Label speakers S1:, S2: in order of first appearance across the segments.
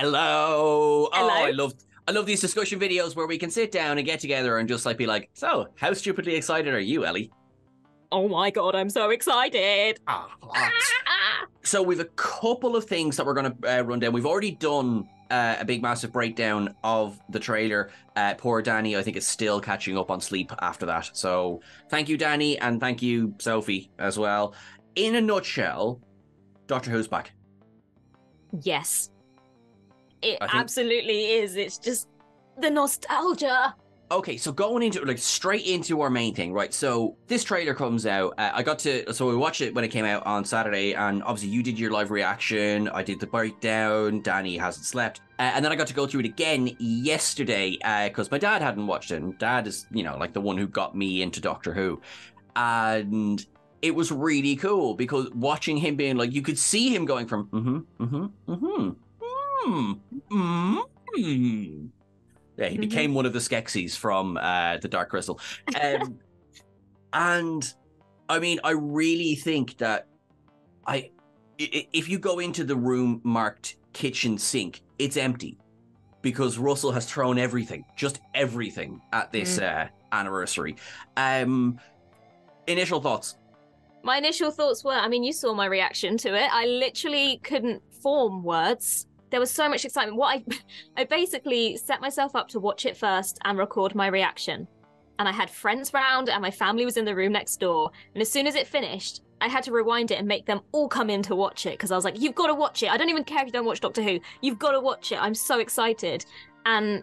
S1: Hello. Oh,
S2: Hello.
S1: I love these discussion videos where we can sit down and get together and just like be like, so how stupidly excited are you, Ellie?
S2: Oh my god, I'm so excited.
S1: So we've a couple of things that we're going to run down. We've already done a big, massive breakdown of the trailer. Poor Danny, I think, is still catching up on sleep after that. So thank you, Danny, and thank you, Sophie, as well. In a nutshell, Doctor Who's back.
S2: Yes. It
S1: I think-
S2: absolutely is. It's just the nostalgia.
S1: Okay, so going into like straight into our main thing, right? So this trailer comes out. So we watched it when it came out on Saturday, and obviously you did your live reaction. I did the breakdown. Danny hasn't slept, and then I got to go through it again yesterday because my dad hadn't watched it. And Dad is, like the one who got me into Doctor Who, and it was really cool because watching him being like, you could see him going from Yeah, he became one of the Skeksis from the Dark Crystal. And I mean, I really think that if you go into the room marked kitchen sink, it's empty because Russell has thrown everything, just everything at this anniversary. Initial thoughts?
S2: My initial thoughts were, you saw my reaction to it. I literally couldn't form words. There was so much excitement. I basically set myself up to watch it first and record my reaction. And I had friends round and my family was in the room next door. And as soon as it finished, I had to rewind it and make them all come in to watch it because I was like, you've got to watch it. I don't even care if you don't watch Doctor Who. You've got to watch it. I'm so excited. And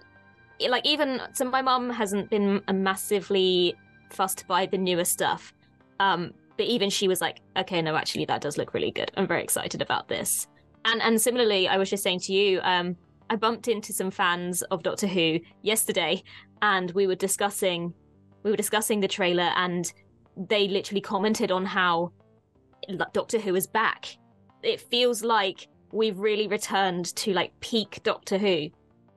S2: so my mum hasn't been massively fussed by the newer stuff. But even she was like, okay, no, actually that does look really good. I'm very excited about this. And similarly, I was just saying to you, I bumped into some fans of Doctor Who yesterday, and we were discussing the trailer, and they literally commented on how Doctor Who is back. It feels like we've really returned to like peak Doctor Who.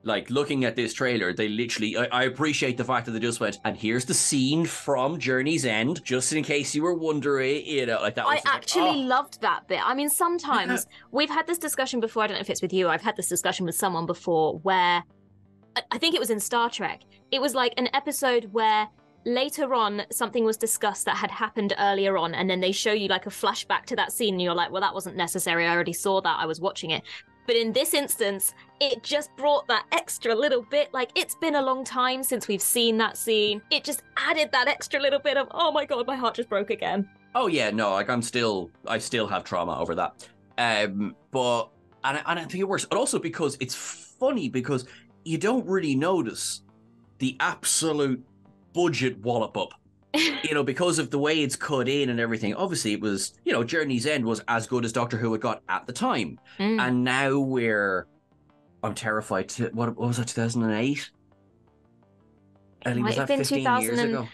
S1: Like, looking at this trailer, they literally... I appreciate the fact that they just went, and here's the scene from Journey's End, just in case you were wondering, like that was...
S2: I actually loved that bit. Sometimes, we've had this discussion before, I don't know if it's with you, I've had this discussion with someone before, where, I think it was in Star Trek, it was like an episode where later on, something was discussed that had happened earlier on, and then they show you like a flashback to that scene, and you're like, well, that wasn't necessary, I already saw that, I was watching it. But in this instance, it just brought that extra little bit. Like, it's been a long time since we've seen that scene. It just added that extra little bit of, oh my god, my heart just broke again.
S1: Oh yeah, no, like I still have trauma over that. But I think it works. And also because it's funny because you don't really notice the absolute budget wallop up. Because of the way it's cut in and everything. Obviously, it was, Journey's End was as good as Doctor Who had got at the time. And now I'm terrified to, what was it, 2008? Ellie, was that 15 years ago?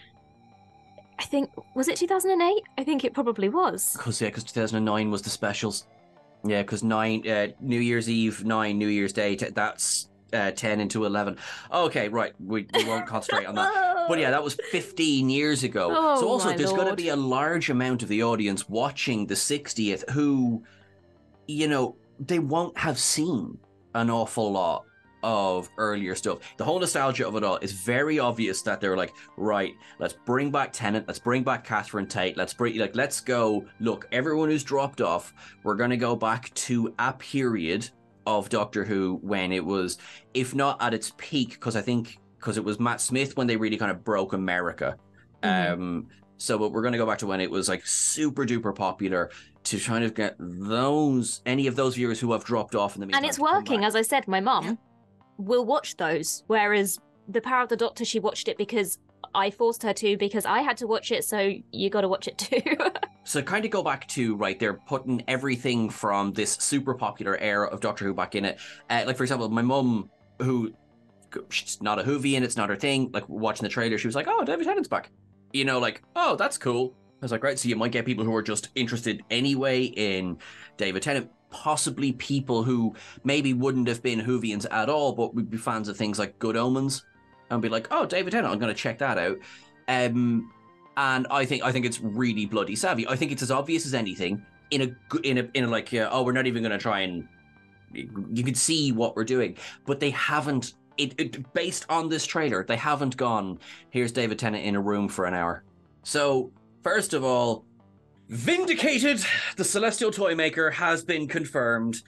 S2: I think, was it 2008? I think it probably was.
S1: Because 2009 was the specials. Yeah, because 9, New Year's Eve, 9, New Year's Day, that's 10 into 11. Okay, right, we won't concentrate on that. But yeah, that was 15 years ago. So also, there's going to be a large amount of the audience watching the 60th who, they won't have seen an awful lot of earlier stuff. The whole nostalgia of it all is very obvious that they're like, right, let's bring back Tennant, let's bring back Catherine Tate, let's go, look, everyone who's dropped off, we're going to go back to a period of Doctor Who when it was, if not at its peak, because it was Matt Smith when they really kind of broke America. So but we're going to go back to when it was like super duper popular to kind of get any of those viewers who have dropped off in the meantime.
S2: And it's working, as I said, my mum will watch those, whereas The Power of the Doctor, she watched it because I forced her to, because I had to watch it, so you got to watch it too.
S1: So kind of go back to, right, they're putting everything from this super popular era of Doctor Who back in it. Like, for example, my mum, she's not a Whovian, it's not her thing, like, watching the trailer, she was like, oh, David Tennant's back. Like, oh, that's cool. I was like, right, so you might get people who are just interested anyway in David Tennant, possibly people who maybe wouldn't have been Whovians at all, but would be fans of things like Good Omens, and be like, oh, David Tennant, I'm going to check that out. And I think it's really bloody savvy. I think it's as obvious as anything in a like, oh, we're not even going to try and you can see what we're doing, but they haven't. Based on this trailer, they haven't gone, here's David Tennant in a room for an hour. So, first of all, vindicated. The Celestial Toymaker has been confirmed.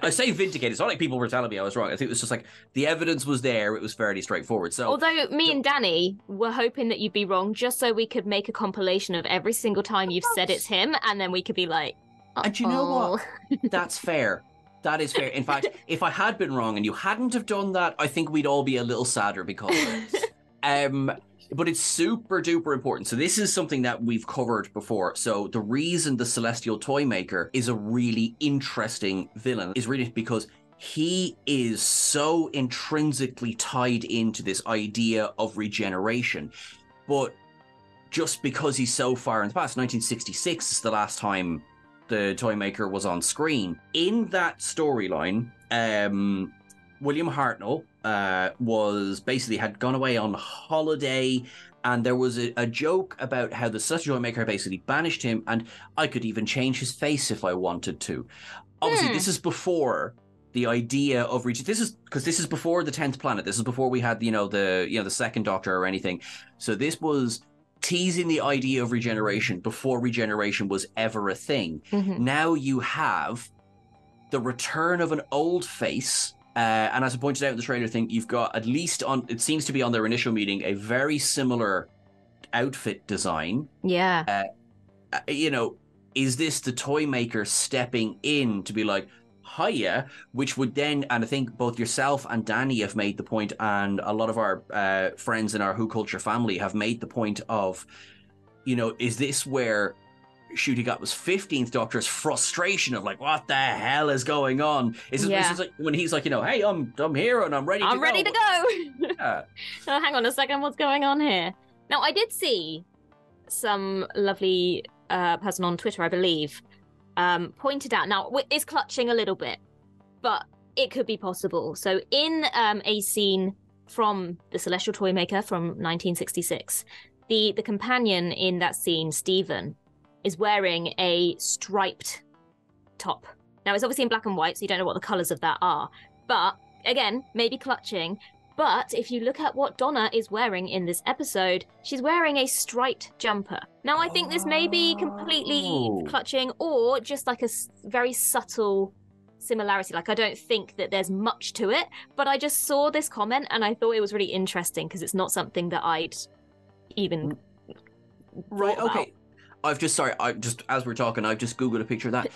S1: I say vindicated. It's not like people were telling me I was wrong. I think it was just like the evidence was there. It was fairly straightforward. So,
S2: although me and Danny were hoping that you'd be wrong, just so we could make a compilation of every single time you've said it's him, and then we could be like,
S1: and you know what? That's fair. That is fair. In fact, if I had been wrong and you hadn't have done that, I think we'd all be a little sadder because of it. But it's super duper important. So this is something that we've covered before. So the reason the Celestial Toymaker is a really interesting villain is really because he is so intrinsically tied into this idea of regeneration. But just because he's so far in the past, 1966 is the last time the Toymaker was on screen. In that storyline, William Hartnell had gone away on holiday, and there was a joke about how the Celestial Toymaker basically banished him, and I could even change his face if I wanted to. Obviously, this is before the idea of this is before the 10th planet. This is before we had the second Doctor or anything. So this was teasing the idea of regeneration before regeneration was ever a thing. Now you have the return of an old face, and as I pointed out in the trailer thing, you've got at least it seems to be on their initial meeting, a very similar outfit design.
S2: Yeah.
S1: Is this the Toymaker stepping in to be like, hiya, which would then, and I think both yourself and Danny have made the point, and a lot of our friends in our WhoCulture family have made the point of, is this where Ncuti Gatwa's 15th Doctor's frustration of like, what the hell is going on? Is this like when he's like, hey, I'm here and I'm ready to go. Yeah.
S2: Oh, hang on a second, what's going on here? Now, I did see some lovely person on Twitter, I believe, pointed out, now it's clutching a little bit, but it could be possible. So in a scene from The Celestial Toymaker from 1966, the companion in that scene, Stephen, is wearing a striped top. Now it's obviously in black and white, so you don't know what the colours of that are. But again, maybe clutching. But if you look at what Donna is wearing in this episode, she's wearing a striped jumper. Now, I think this may be completely clutching or just like a very subtle similarity. Like, I don't think that there's much to it, but I just saw this comment and I thought it was really interesting because it's not something that I'd even
S1: right,
S2: thought
S1: okay. As we're talking, I've just Googled a picture of that.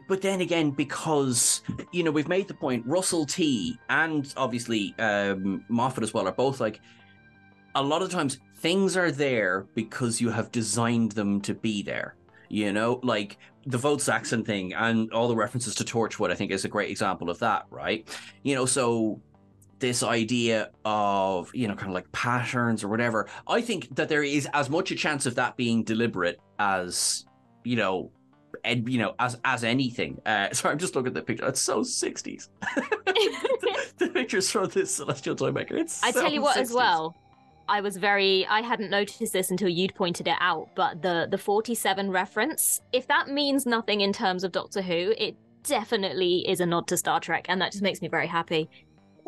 S1: but then again, because, we've made the point, Russell T and obviously Moffat as well are both like, a lot of times things are there because you have designed them to be there. Like the Vote Saxon thing and all the references to Torchwood, I think is a great example of that, right? So this idea of, kind of like patterns or whatever, I think that there is as much a chance of that being deliberate as, as anything. Sorry, I'm just looking at the picture. It's so 60s. The pictures from this Celestial Toymaker. I
S2: tell you what,
S1: 60s.
S2: as well, I hadn't noticed this until you'd pointed it out, but the 47 reference, if that means nothing in terms of Doctor Who, it definitely is a nod to Star Trek, and that just makes me very happy.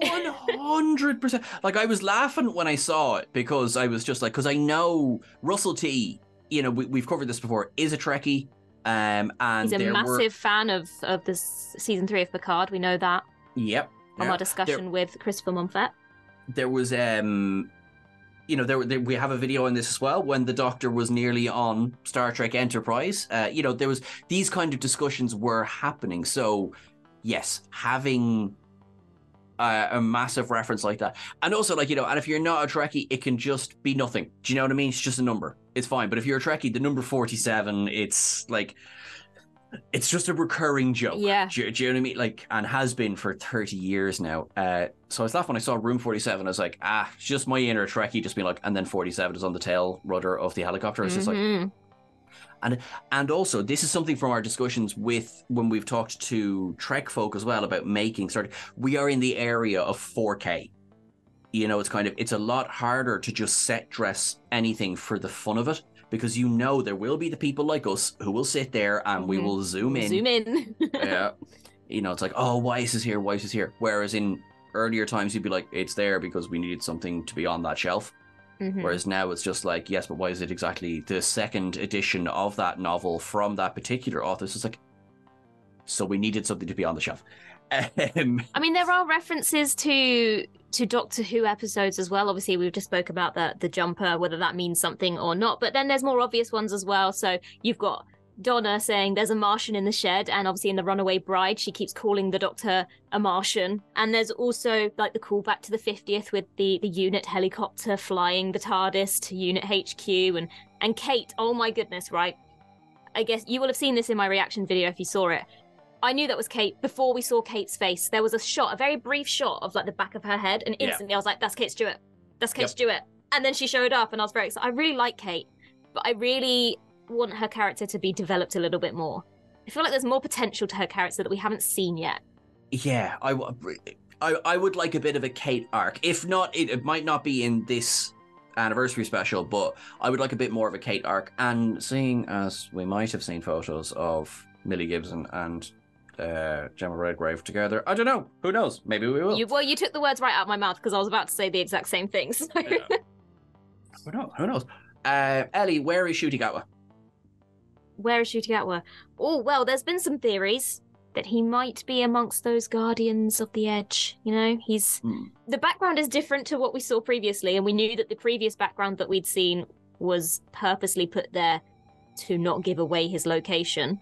S1: 100%. Like, I was laughing when I saw it because I was just like, because I know Russell T, we've covered this before, is a Trekkie. And
S2: he's a massive fan of this season 3 of Picard. We know that.
S1: Yep.
S2: From our discussion with Christopher Monfett.
S1: There was, we have a video on this as well when the Doctor was nearly on Star Trek Enterprise. There was these kind of discussions were happening. So, yes, having a massive reference like that, and also like and if you're not a Trekkie, it can just be nothing. Do you know what I mean? It's just a number. It's fine. But if you're a Trekkie, the number 47, it's like it's just a recurring joke.
S2: Yeah.
S1: Do you know what I mean? Like, and has been for 30 years now. So I was laughing when I saw Room 47. I was like, it's just my inner Trekkie just being like, and then 47 is on the tail rudder of the helicopter. It's just like. And also, this is something from our discussions with when we've talked to Trek folk as well about making we are in the area of 4K. It's a lot harder to just set dress anything for the fun of it, because there will be the people like us who will sit there and we will zoom in.
S2: Zoom in.
S1: it's like, oh, why is this here? Why is this here? Whereas in earlier times, you'd be like, it's there because we needed something to be on that shelf. Whereas now it's just like, yes, but why is it exactly the second edition of that novel from that particular author? So it's like, so we needed something to be on the shelf.
S2: I mean, there are references to Doctor Who episodes as well. Obviously, we've just spoke about the jumper, whether that means something or not. But then there's more obvious ones as well. So you've got Donna saying there's a Martian in the shed, and obviously in The Runaway Bride, she keeps calling the Doctor a Martian. And there's also like the callback to the 50th with the unit helicopter flying the TARDIS to Unit HQ, and Kate. Oh my goodness, right? I guess you will have seen this in my reaction video if you saw it. I knew that was Kate before we saw Kate's face. There was a very brief shot of like the back of her head, and instantly I was like, that's Kate Stewart. That's Kate Stewart. And then she showed up, and I was very excited. I really like Kate, but I really want her character to be developed a little bit more. I feel like there's more potential to her character that we haven't seen yet.
S1: Yeah, I would like a bit of a Kate arc. If not, it might not be in this anniversary special, but I would like a bit more of a Kate arc. And seeing as we might have seen photos of Millie Gibson and Gemma Redgrave together, I don't know. Who knows? Maybe we will.
S2: You took the words right out of my mouth because I was about to say the exact same thing. So.
S1: Yeah. Who knows? Ellie, where is Shutigawa?
S2: Where is Shutigawa? Oh, well, there's been some theories that he might be amongst those Guardians of the Edge. You know, the background is different to what we saw previously, and we knew that the previous background that we'd seen was purposely put there to not give away his location.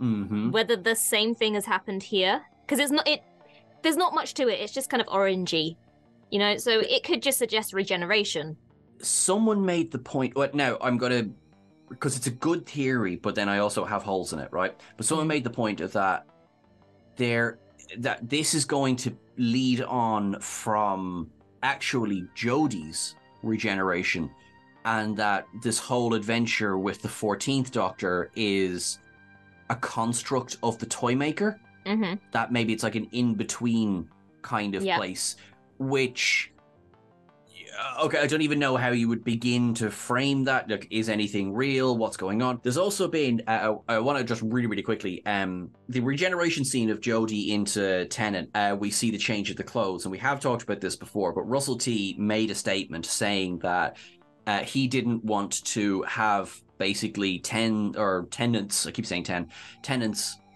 S2: Whether the same thing has happened here, because there's not much to it. It's just kind of orangey, you know. So it could just suggest regeneration. Someone made the point. Well, now I'm gonna, because it's a good theory, but then I also have holes in it, right? But someone made the point of that this is going to lead on from actually Jodie's regeneration, and that this whole adventure with the 14th Doctor is a construct of the Toymaker. That maybe it's like an in-between kind of place, which, okay, I don't even know how you would begin to frame that. Like, is anything real? What's going on? There's also been, I want to just really, really quickly, the regeneration scene of Jodie into Tennant, we see the change of the clothes, and we have talked about this before, but Russell T made a statement saying that he didn't want to have basically Tennant's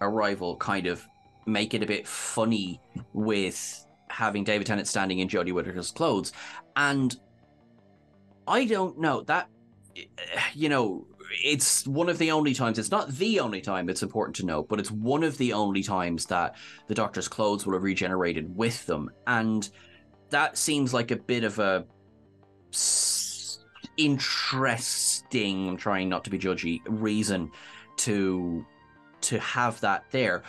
S2: arrival kind of make it a bit funny with having David Tennant standing in Jodie Whittaker's clothes. And I don't know, that, it's one of the only times, it's not the only time, it's important to note, but it's one of the only times that the Doctor's clothes will have regenerated with them. And that seems like a bit of a interesting, I'm trying not to be judgy, reason to have that there.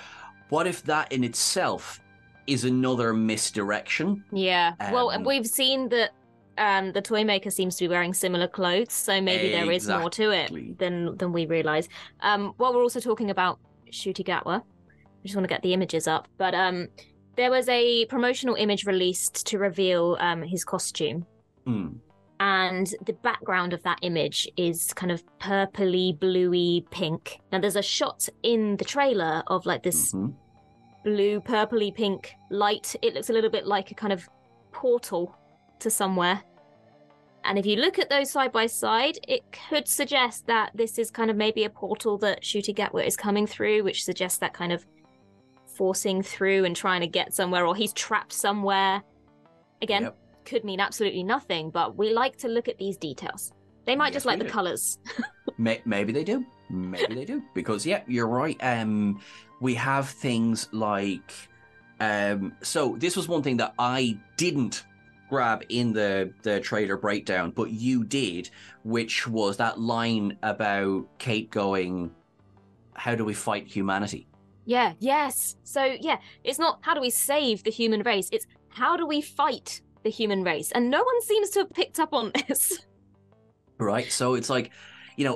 S2: What if that in itself is another misdirection? Yeah. Well, we've seen that the Toymaker seems to be wearing similar clothes, so maybe there is more to it than we realise. While we're also talking about Shutigawa, I just want to get the images up, but there was a promotional image released to reveal his costume. And the background of that image is kind of purpley, bluey, pink. Now, there's a shot in the trailer of like this blue, purpley, pink light. It looks a little bit like a kind of portal to somewhere. And if you look at those side by side, it could suggest that this is kind of maybe a portal that Shutigawa is coming through, which suggests that kind of forcing through and trying to get somewhere, or he's trapped somewhere. Again, could mean absolutely nothing, but we like to look at these details. They might just like the colours. Maybe they do. Maybe they do. Because, yeah, you're right. We have things like... so this was one thing that I didn't grab in the trailer breakdown, but you did, which was that line about Kate going, how do we fight humanity? Yeah, yes. So, yeah, it's not how do we save the human race, it's how do we fight the human race? And no one seems to have picked up on this. Right, so it's like,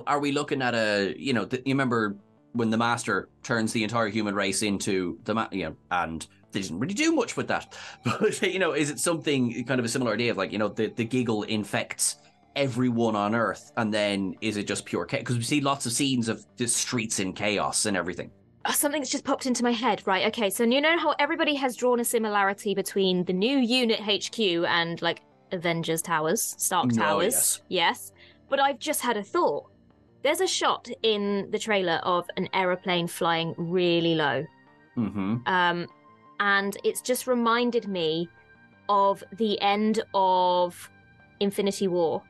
S2: are we looking at you remember when the Master turns the entire human race into and they didn't really do much with that. But, is it something kind of a similar idea of like, the giggle infects everyone on Earth, and then is it just pure chaos? Because we see lots of scenes of the streets in chaos and everything. Oh, something's just popped into my head. Right, okay, so you know how everybody has drawn a similarity between the new unit HQ and, like, Avengers Towers, Stark
S1: No,
S2: Towers?
S1: yes.
S2: Yes. But I've just had a thought. There's a shot in the trailer of an aeroplane flying really low.
S1: Mm-hmm.
S2: And it's just reminded me of the end of Infinity War,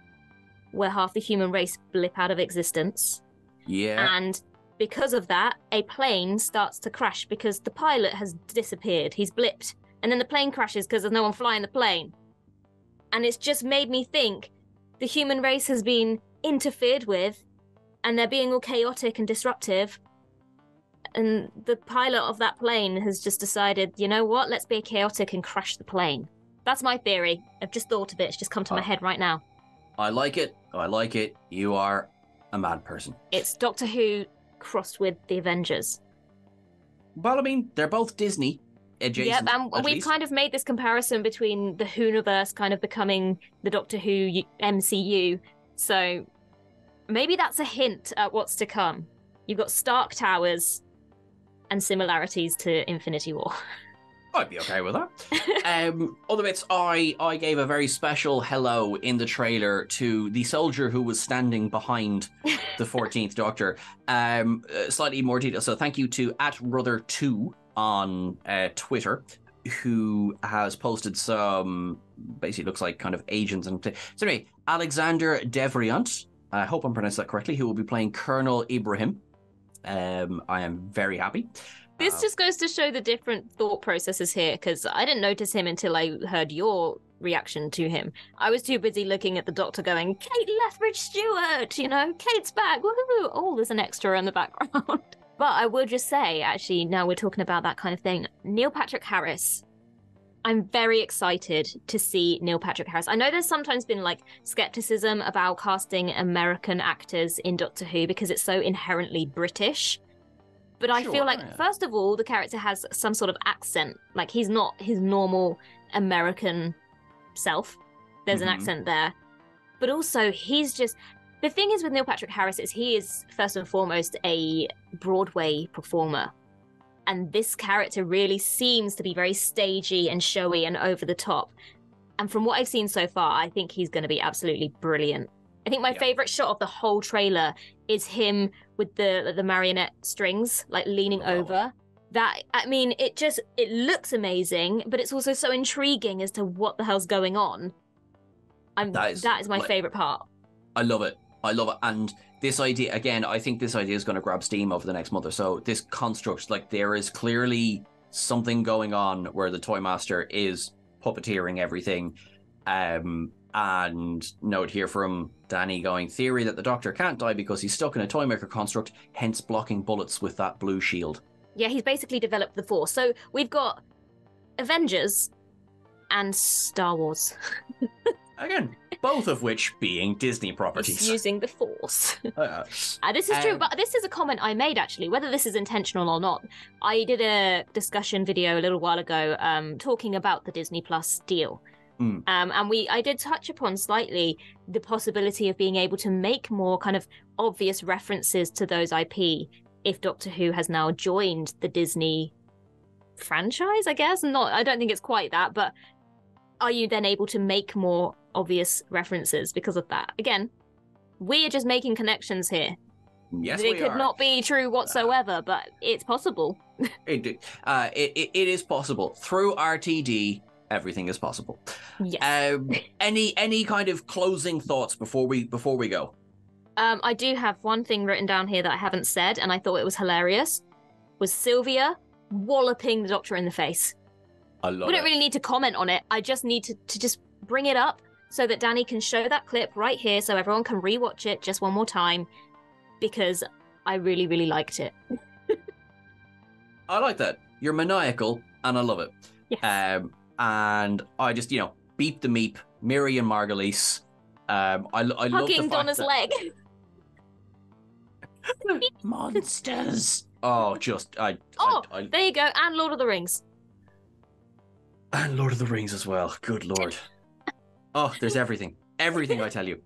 S2: where half the human race blip out of existence.
S1: Yeah.
S2: And because of that, a plane starts to crash because the pilot has disappeared. He's blipped. And then the plane crashes because there's no one flying the plane. And it's just made me think the human race has been interfered with and they're being all chaotic and disruptive. And the pilot of that plane has just decided, you know what, let's be chaotic and crash the plane. That's my theory. I've just thought of it. It's just come to my head right now.
S1: I like it. I like it. You are a mad person.
S2: It's Doctor Who crossed with the Avengers.
S1: Well, I mean, they're both Disney adjacent.
S2: Yep, and we've kind of made this comparison between the Whoniverse kind of becoming the Doctor Who MCU. So maybe that's a hint at what's to come. You've got Stark Towers and similarities to Infinity War.
S1: I'd be okay with that. Other bits, I gave a very special hello in the trailer to the soldier who was standing behind the 14th Doctor. Slightly more detail. So thank you to @Ruther2 on Twitter, who has posted some, basically looks like kind of agents. And so anyway, Alexander Devriant, I hope I'm pronouncing that correctly, who will be playing Colonel Ibrahim. I am very happy.
S2: This just goes to show the different thought processes here, because I didn't notice him until I heard your reaction to him. I was too busy looking at the Doctor going, Kate Lethbridge Stewart, you know, Kate's back, woohoo! Oh, there's an extra in the background. But I will just say, actually, now we're talking about that kind of thing, Neil Patrick Harris. I'm very excited to see Neil Patrick Harris. I know there's sometimes been like skepticism about casting American actors in Doctor Who because it's so inherently British. But I feel like, first of all, the character has some sort of accent. Like, he's not his normal American self. There's an accent there. But also, he's just... The thing is with Neil Patrick Harris is he is, first and foremost, a Broadway performer. And this character really seems to be very stagey and showy and over the top. And from what I've seen so far, I think he's going to be absolutely brilliant. I think my favorite shot of the whole trailer is him with the marionette strings, like leaning over. That, I mean, it looks amazing, but it's also so intriguing as to what the hell's going on. That is my favorite part.
S1: I love it. I love it. And this idea, again, I think this idea is going to grab steam over the next month or so. This construct, like, there is clearly something going on where the Toy Master is puppeteering everything. And note here from Danny going, theory that the Doctor can't die because he's stuck in a Toymaker construct, hence blocking bullets with that blue shield.
S2: Yeah, he's basically developed the Force. So we've got Avengers and Star Wars.
S1: Again, both of which being Disney properties.
S2: It's using the Force. This is true, but this is a comment I made, actually, whether this is intentional or not. I did a discussion video a little while ago talking about the Disney Plus deal. And I did touch upon slightly the possibility of being able to make more kind of obvious references to those IP if Doctor Who has now joined the Disney franchise, I guess. I don't think it's quite that, but are you then able to make more obvious references because of that? Again, we are just making connections here.
S1: Yes,
S2: they could not be true whatsoever, but it's possible.
S1: It is possible. Through RTD, everything is possible.
S2: Yes.
S1: Any kind of closing thoughts before we go?
S2: I do have one thing written down here that I haven't said, and I thought it was hilarious. Was Sylvia walloping the Doctor in the face?
S1: I love it.
S2: We don't really need to comment on it. I just need to just bring it up so that Danny can show that clip right here so everyone can rewatch it just one more time, because I really, really liked it.
S1: I like that. You're maniacal, and I love it.
S2: Yes.
S1: And I just, beat the meep, Miri and Margulies. I love the
S2: Hugging
S1: fact
S2: Donna's
S1: that...
S2: leg.
S1: Monsters. Oh, just
S2: there you go, and Lord of the Rings.
S1: And Lord of the Rings as well. Good Lord. Oh, there's everything. Everything, I tell you.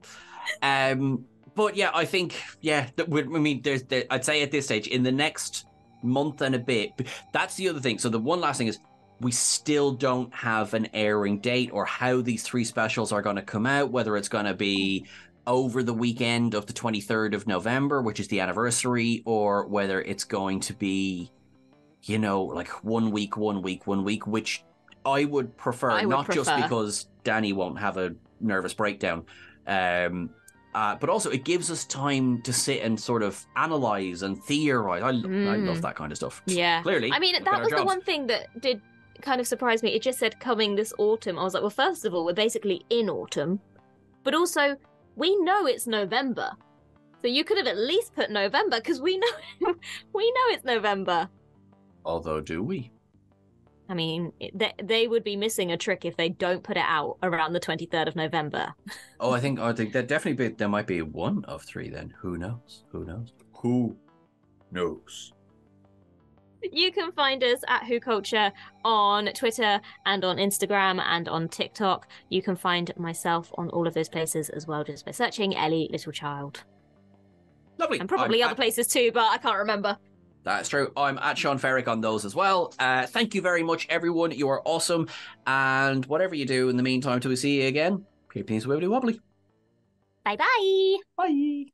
S1: But yeah, I think, I'd say at this stage, in the next month and a bit. That's the other thing. So the one last thing is we still don't have an airing date or how these 3 specials are going to come out, whether it's going to be over the weekend of the 23rd of November, which is the anniversary, or whether it's going to be, you know, like 1 week, 1 week, 1 week, which I would prefer, just because Danny won't have a nervous breakdown. But also it gives us time to sit and sort of analyze and theorize. I love that kind of stuff.
S2: Yeah.
S1: Clearly.
S2: I mean, that was the one thing that did kind of surprise me. It just said coming this autumn. I was like, well, first of all, we're basically in autumn. But also, we know it's November. So you could have at least put November, because we know it's November.
S1: Although, do we?
S2: I mean, they would be missing a trick if they don't put it out around the 23rd of November.
S1: I think that definitely there might be 1 of 3 then. Who knows? Who knows? Who knows?
S2: You can find us at WhoCulture on Twitter and on Instagram and on TikTok. You can find myself on all of those places as well, just by searching Ellie Littlechild.
S1: Lovely.
S2: And probably other places too, but I can't remember.
S1: That's true. I'm at Sean Ferrick on those as well. Thank you very much, everyone. You are awesome. And whatever you do in the meantime till we see you again, keep things wibbly wobbly.
S2: Bye-bye.
S1: Bye.